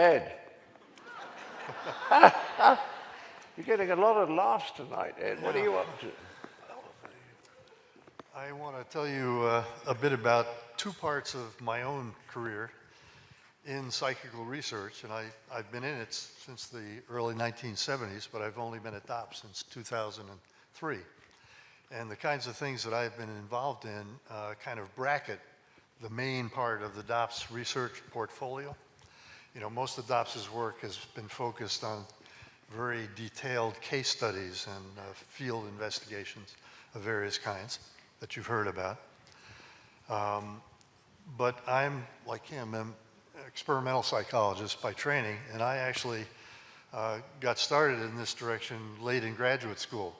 Ed. You're getting a lot of laughs tonight, Ed. What are you up to? I want to tell you a bit about two parts of my own career in psychical research, and I've been in it since the early 1970s, but I've only been at DOP since 2003. And the kinds of things that I've been involved in kind of bracket the main part of the DOPS research portfolio. You know, most of DOPS's work has been focused on very detailed case studies and field investigations of various kinds that you've heard about. But I'm, like him, an experimental psychologist by training, and I actually got started in this direction late in graduate school.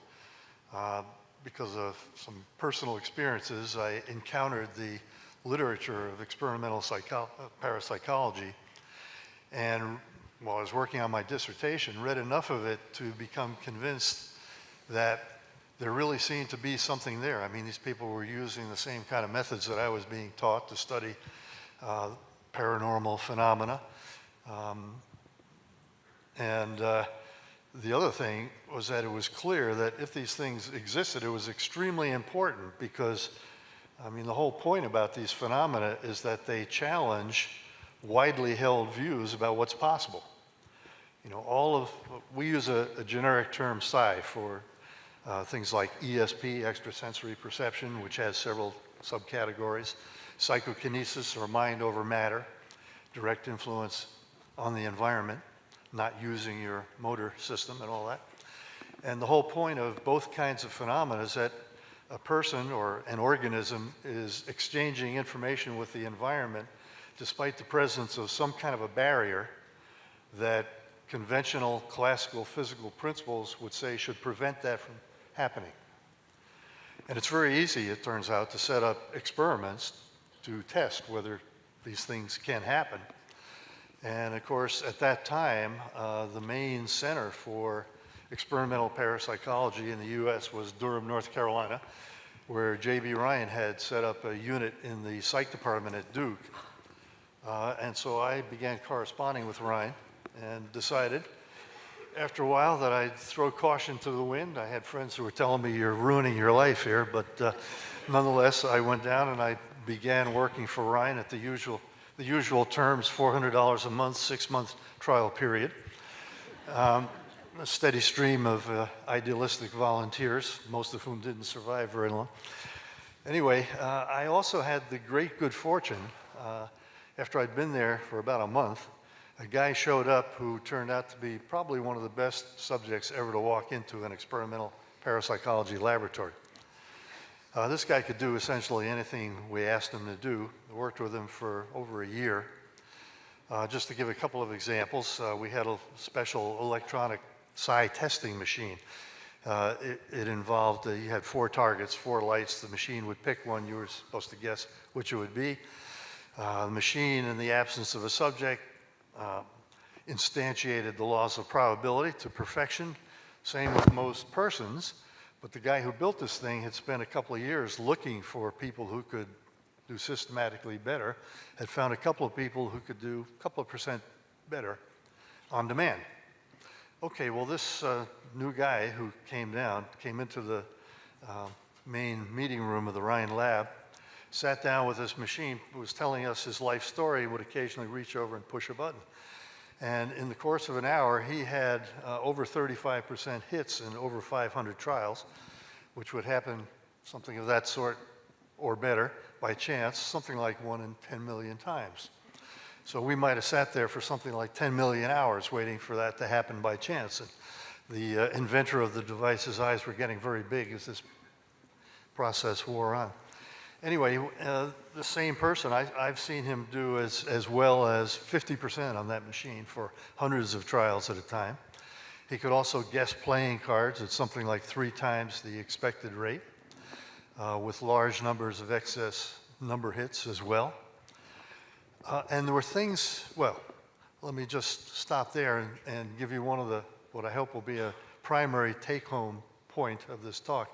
Because of some personal experiences, I encountered the literature of experimental parapsychology, and while I was working on my dissertation, read enough of it to become convinced that there really seemed to be something there. I mean, these people were using the same kind of methods that I was being taught to study paranormal phenomena. The other thing was that it was clear that if these things existed, it was extremely important because, I mean, the whole point about these phenomena is that they challenge widely held views about what's possible. You know, we use a generic term psi for things like ESP, extrasensory perception, which has several subcategories, psychokinesis, or mind over matter, direct influence on the environment, not using your motor system and all that. And the whole point of both kinds of phenomena is that a person or an organism is exchanging information with the environment despite the presence of some kind of a barrier that conventional classical physical principles would say should prevent that from happening. And it's very easy, it turns out, to set up experiments to test whether these things can happen. And of course, at that time, the main center for experimental parapsychology in the US was Durham, North Carolina, where J.B. Ryan had set up a unit in the psych department at Duke. And so I began corresponding with Ryan and decided after a while that I'd throw caution to the wind. I had friends who were telling me, you're ruining your life here, but nonetheless, I went down and I began working for Ryan at the usual terms, $400 a month, 6-month trial period. A steady stream of idealistic volunteers, most of whom didn't survive very long. Anyway, I also had the great good fortune, after I'd been there for about a month, a guy showed up who turned out to be probably one of the best subjects ever to walk into an experimental parapsychology laboratory. This guy could do essentially anything we asked him to do. I worked with him for over a year. Just to give a couple of examples, we had a special electronic psi testing machine. It involved, you had 4 targets, 4 lights. The machine would pick one. You were supposed to guess which it would be. The machine, in the absence of a subject, instantiated the laws of probability to perfection. Same with most persons. But the guy who built this thing had spent a couple of years looking for people who could do systematically better, had found a couple of people who could do a couple of % better on demand. Okay, well, this new guy who came into the main meeting room of the Ryan lab, sat down with this machine, was telling us his life story, would occasionally reach over and push a button. And in the course of an hour, he had over 35% hits in over 500 trials, which would happen something of that sort or better by chance, something like 1 in 10 million times. So we might have sat there for something like 10 million hours waiting for that to happen by chance. And the inventor of the device's eyes were getting very big as this process wore on. Anyway, the same person, I've seen him do as well as 50% on that machine for hundreds of trials at a time. He could also guess playing cards at something like 3 times the expected rate, with large numbers of excess number hits as well. And there were things, well, let me just stop there and give you one of what I hope will be a primary take-home point of this talk.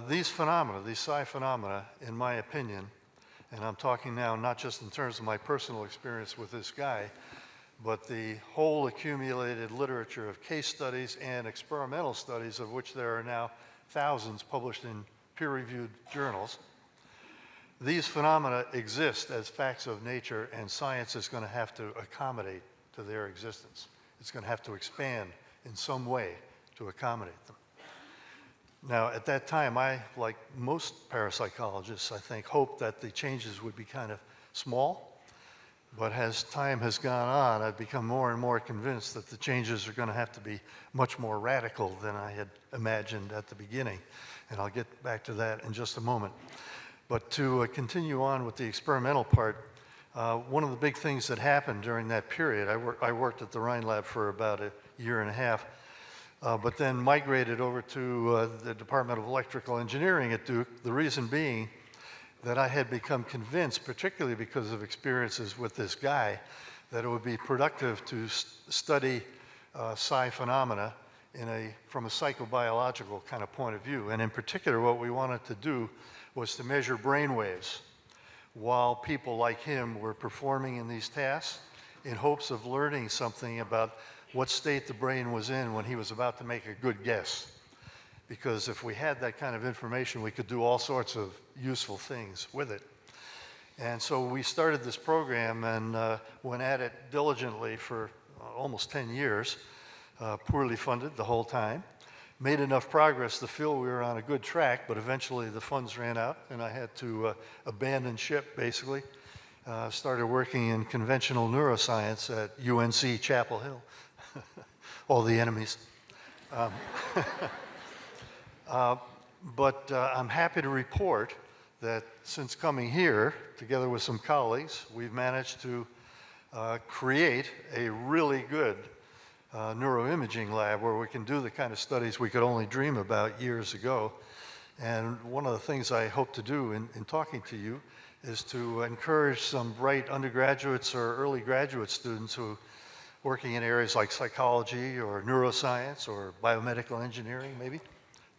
These phenomena, these psi phenomena, in my opinion, and I'm talking now not just in terms of my personal experience with this guy, but the whole accumulated literature of case studies and experimental studies, of which there are now thousands published in peer-reviewed journals, these phenomena exist as facts of nature, and science is going to have to accommodate to their existence. It's going to have to expand in some way to accommodate them. Now, at that time, I, like most parapsychologists, I think, hoped that the changes would be kind of small, but as time has gone on, I've become more and more convinced that the changes are going to have to be much more radical than I had imagined at the beginning, and I'll get back to that in just a moment. But to continue on with the experimental part, one of the big things that happened during that period, I worked at the Rhine Lab for about a year and a half, but then migrated over to the Department of Electrical Engineering at Duke, the reason being that I had become convinced, particularly because of experiences with this guy, that it would be productive to study psi phenomena from a psychobiological kind of point of view. And in particular, what we wanted to do was to measure brain waves while people like him were performing in these tasks in hopes of learning something about what state the brain was in when he was about to make a good guess. Because if we had that kind of information, we could do all sorts of useful things with it. And so we started this program and went at it diligently for almost 10 years, poorly funded the whole time. Made enough progress to feel we were on a good track, but eventually the funds ran out and I had to abandon ship, basically. Started working in conventional neuroscience at UNC Chapel Hill. All the enemies. But I'm happy to report that since coming here, together with some colleagues, we've managed to create a really good neuroimaging lab where we can do the kind of studies we could only dream about years ago. And one of the things I hope to do in talking to you is to encourage some bright undergraduates or early graduate students who working in areas like psychology or neuroscience or biomedical engineering maybe,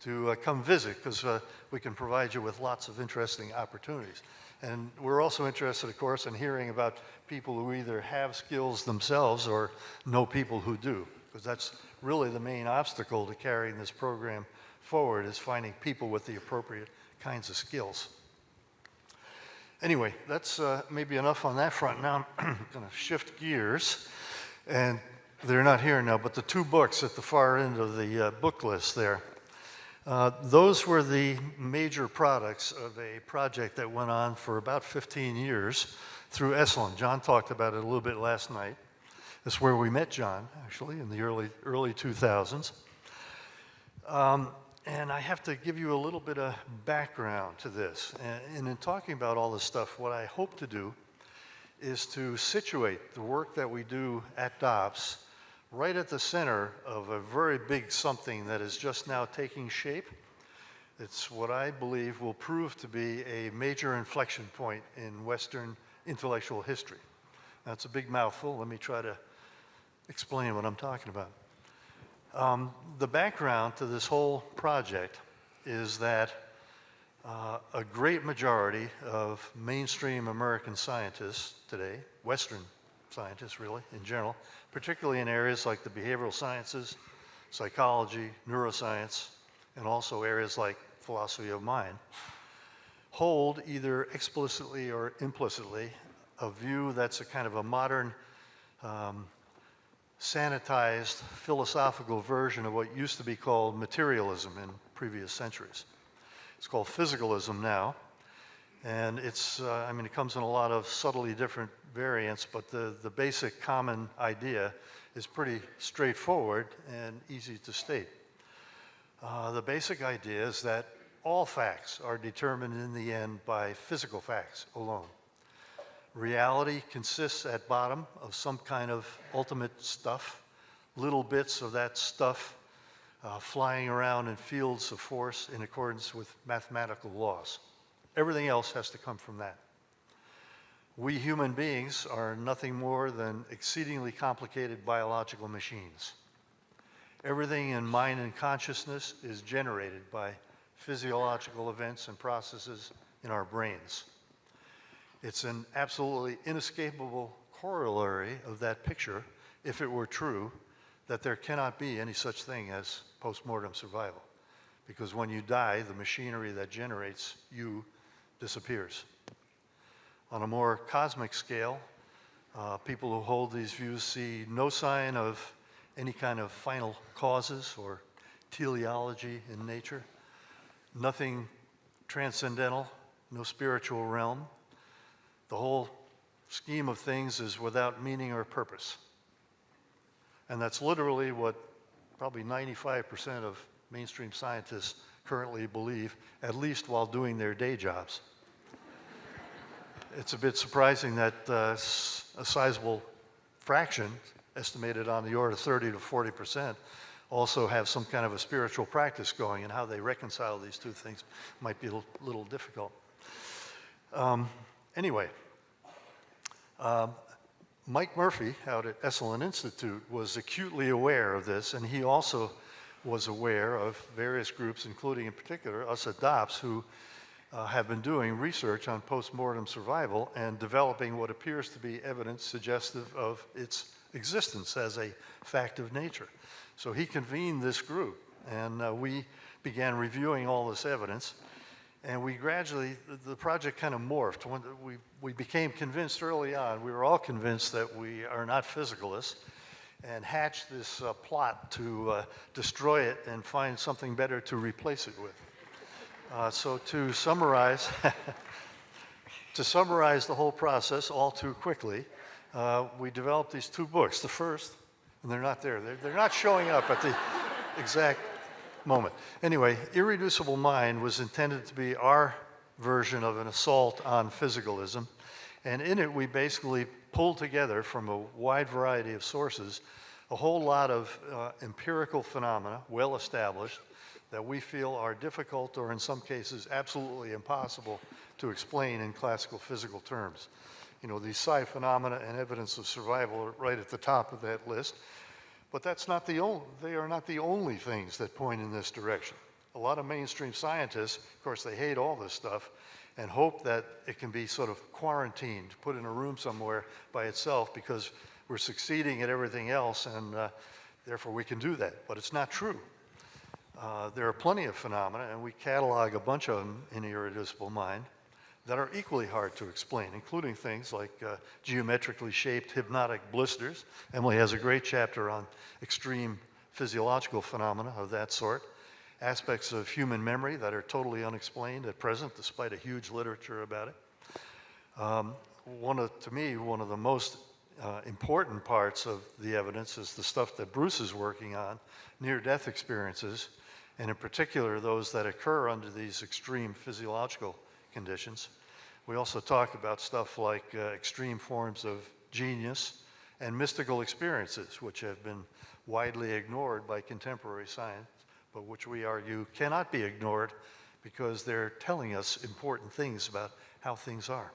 to come visit, because we can provide you with lots of interesting opportunities. And we're also interested, of course, in hearing about people who either have skills themselves or know people who do, because that's really the main obstacle to carrying this program forward, is finding people with the appropriate kinds of skills. Anyway, that's maybe enough on that front. Now I'm going to shift gears, and they're not here now, but the two books at the far end of the book list there, those were the major products of a project that went on for about 15 years through Esalen. John talked about it a little bit last night. That's where we met John, actually, in the early 2000s. And I have to give you a little bit of background to this. And in talking about all this stuff, what I hope to do is to situate the work that we do at DOPS right at the center of a very big something that is just now taking shape. It's what I believe will prove to be a major inflection point in Western intellectual history. That's a big mouthful. Let me try to explain what I'm talking about. The background to this whole project is that a great majority of mainstream American scientists today, Western scientists really in general, particularly in areas like the behavioral sciences, psychology, neuroscience, and also areas like philosophy of mind, hold either explicitly or implicitly a view that's a kind of a modern, sanitized philosophical version of what used to be called materialism in previous centuries. It's called physicalism now, and it's, I mean, it comes in a lot of subtly different variants, but the basic common idea is pretty straightforward and easy to state. The basic idea is that all facts are determined in the end by physical facts alone. Reality consists at bottom of some kind of ultimate stuff, little bits of that stuff flying around in fields of force in accordance with mathematical laws. Everything else has to come from that. We human beings are nothing more than exceedingly complicated biological machines. Everything in mind and consciousness is generated by physiological events and processes in our brains. It's an absolutely inescapable corollary of that picture, if it were true, that there cannot be any such thing as post-mortem survival. Because when you die, the machinery that generates you disappears. On a more cosmic scale, people who hold these views see no sign of any kind of final causes or teleology in nature, nothing transcendental, no spiritual realm. The whole scheme of things is without meaning or purpose. And that's literally what probably 95% of mainstream scientists currently believe, at least while doing their day jobs. It's a bit surprising that a sizable fraction, estimated on the order of 30 to 40%, also have some kind of a spiritual practice going, and how they reconcile these two things might be a little difficult. Anyway, Mike Murphy out at Esalen Institute was acutely aware of this, and he also was aware of various groups, including in particular us at DOPS, who have been doing research on post-mortem survival and developing what appears to be evidence suggestive of its existence as a fact of nature. So he convened this group, and we began reviewing all this evidence, and we gradually, the project kind of morphed. When we became convinced early on, we were all convinced that we are not physicalists, and hatched this plot to destroy it and find something better to replace it with. So to summarize, to summarize the whole process all too quickly, we developed these two books. The first, and they're not there. They're not showing up at the exact moment. Anyway, Irreducible Mind was intended to be our version of an assault on physicalism. And in it, we basically pulled together from a wide variety of sources a whole lot of empirical phenomena, well established, that we feel are difficult or in some cases absolutely impossible to explain in classical physical terms. You know, these psi phenomena and evidence of survival are right at the top of that list, but that's not the only, they are not the only things that point in this direction. A lot of mainstream scientists, of course, they hate all this stuff and hope that it can be sort of quarantined, put in a room somewhere by itself because we're succeeding at everything else and therefore we can do that, but it's not true. There are plenty of phenomena, and we catalog a bunch of them in Irreducible Mind, that are equally hard to explain, including things like geometrically shaped hypnotic blisters. Emily has a great chapter on extreme physiological phenomena of that sort. Aspects of human memory that are totally unexplained at present, despite a huge literature about it. To me, one of the most important parts of the evidence is the stuff that Bruce is working on, near-death experiences, and in particular those that occur under these extreme physiological conditions. We also talk about stuff like extreme forms of genius and mystical experiences, which have been widely ignored by contemporary science, but which we argue cannot be ignored because they're telling us important things about how things are.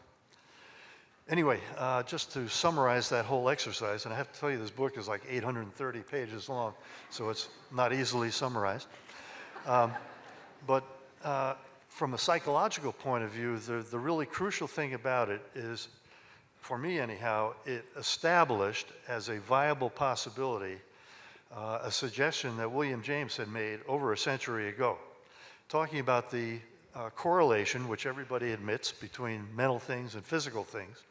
Anyway, just to summarize that whole exercise, and I have to tell you this book is like 830 pages long, so it's not easily summarized. But from a psychological point of view, the really crucial thing about it is, for me anyhow, it established as a viable possibility a suggestion that William James had made over a century ago, talking about the correlation, which everybody admits, between mental things and physical things.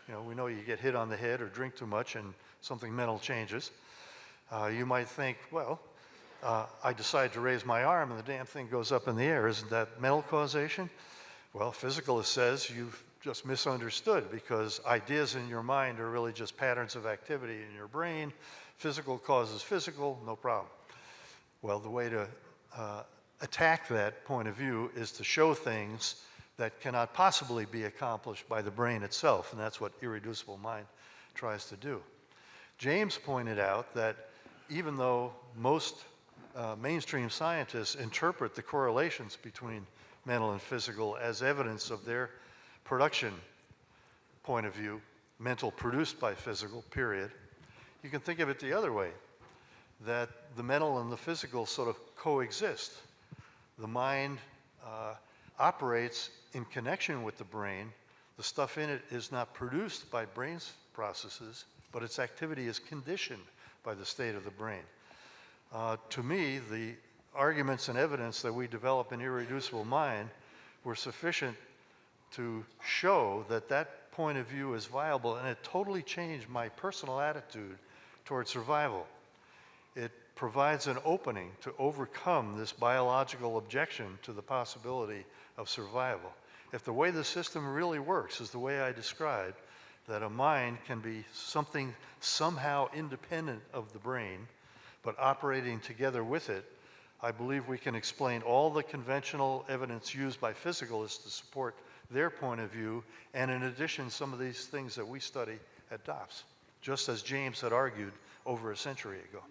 You know, we know you get hit on the head or drink too much and something mental changes. You might think, well, I decide to raise my arm and the damn thing goes up in the air. Isn't that mental causation? Well, physicalist says you've just misunderstood, because ideas in your mind are really just patterns of activity in your brain. Physical causes physical, no problem. Well, the way to attack that point of view is to show things that cannot possibly be accomplished by the brain itself, and that's what Irreducible Mind tries to do. James pointed out that even though most mainstream scientists interpret the correlations between mental and physical as evidence of their production point of view, mental produced by physical, period, you can think of it the other way, that the mental and the physical sort of coexist. The mind operates in connection with the brain. The stuff in it is not produced by brain's processes, but its activity is conditioned by the state of the brain. To me, the arguments and evidence that we develop in Irreducible Mind were sufficient to show that that point of view is viable, and it totally changed my personal attitude toward survival. It provides an opening to overcome this biological objection to the possibility of survival. If the way the system really works is the way I described, that a mind can be something somehow independent of the brain, but operating together with it, I believe we can explain all the conventional evidence used by physicalists to support their point of view, and in addition, some of these things that we study at DOPS, just as James had argued over a century ago.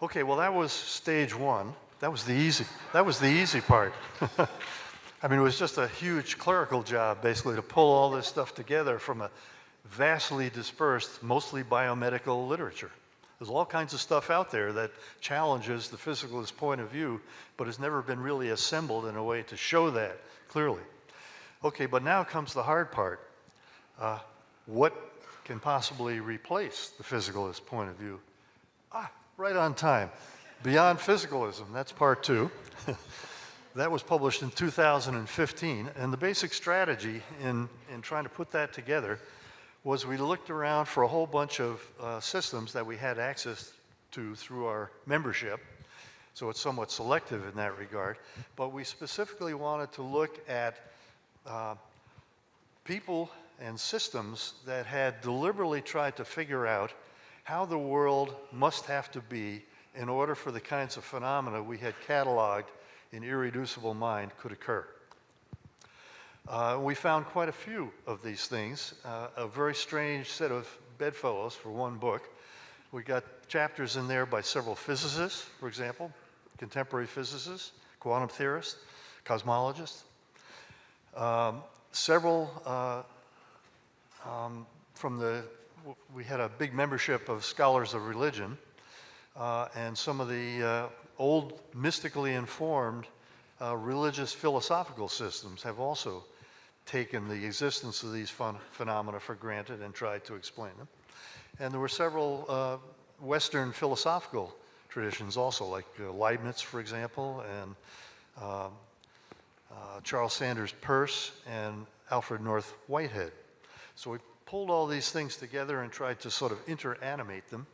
Okay, well, that was stage one. That was the easy part. I mean, it was just a huge clerical job, basically, to pull all this stuff together from a vastly dispersed, mostly biomedical literature. There's all kinds of stuff out there that challenges the physicalist point of view, but has never been really assembled in a way to show that clearly. Okay, but now comes the hard part. What can possibly replace the physicalist point of view? Right on time. Beyond Physicalism, that's part two. That was published in 2015, and the basic strategy in trying to put that together was we looked around for a whole bunch of systems that we had access to through our membership, so it's somewhat selective in that regard, but we specifically wanted to look at people and systems that had deliberately tried to figure out how the world must have to be in order for the kinds of phenomena we had cataloged in Irreducible Mind could occur. We found quite a few of these things, a very strange set of bedfellows for one book. We got chapters in there by several physicists, for example, contemporary physicists, quantum theorists, cosmologists. We had a big membership of scholars of religion, and some of the old mystically informed religious philosophical systems have also taken the existence of these phenomena for granted and tried to explain them. And there were several Western philosophical traditions also, like Leibniz, for example, and Charles Sanders Peirce and Alfred North Whitehead. So we pulled all these things together and tried to sort of interanimate them.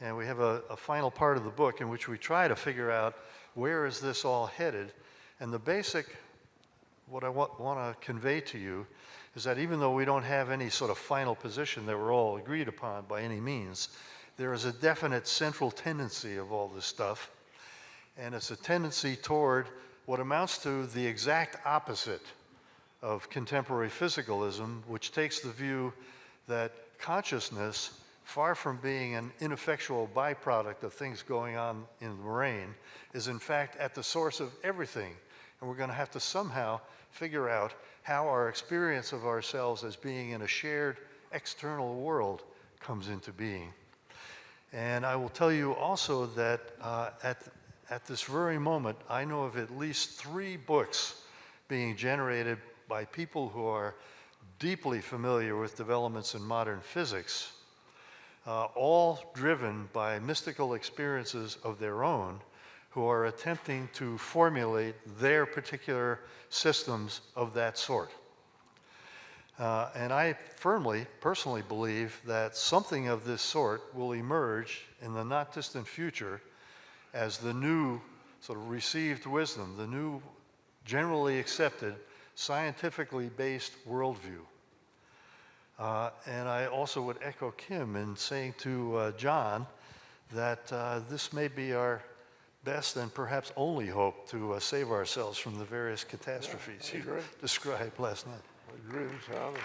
And we have a final part of the book in which we try to figure out where is this all headed. And the basic, what I want to convey to you is that even though we don't have any sort of final position that we're all agreed upon by any means, there is a definite central tendency of all this stuff. And it's a tendency toward what amounts to the exact opposite of contemporary physicalism, which takes the view that consciousness, far from being an ineffectual byproduct of things going on in the brain, is in fact at the source of everything. And we're going to have to somehow figure out how our experience of ourselves as being in a shared external world comes into being. And I will tell you also that at this very moment, I know of at least 3 books being generated by people who are deeply familiar with developments in modern physics, all driven by mystical experiences of their own, who are attempting to formulate their particular systems of that sort. And I personally believe that something of this sort will emerge in the not distant future as the new sort of received wisdom, the new generally accepted, scientifically based worldview. And I also would echo Kim in saying to John that this may be our best and perhaps only hope to save ourselves from the various catastrophes you described last night. I agree with Charlie.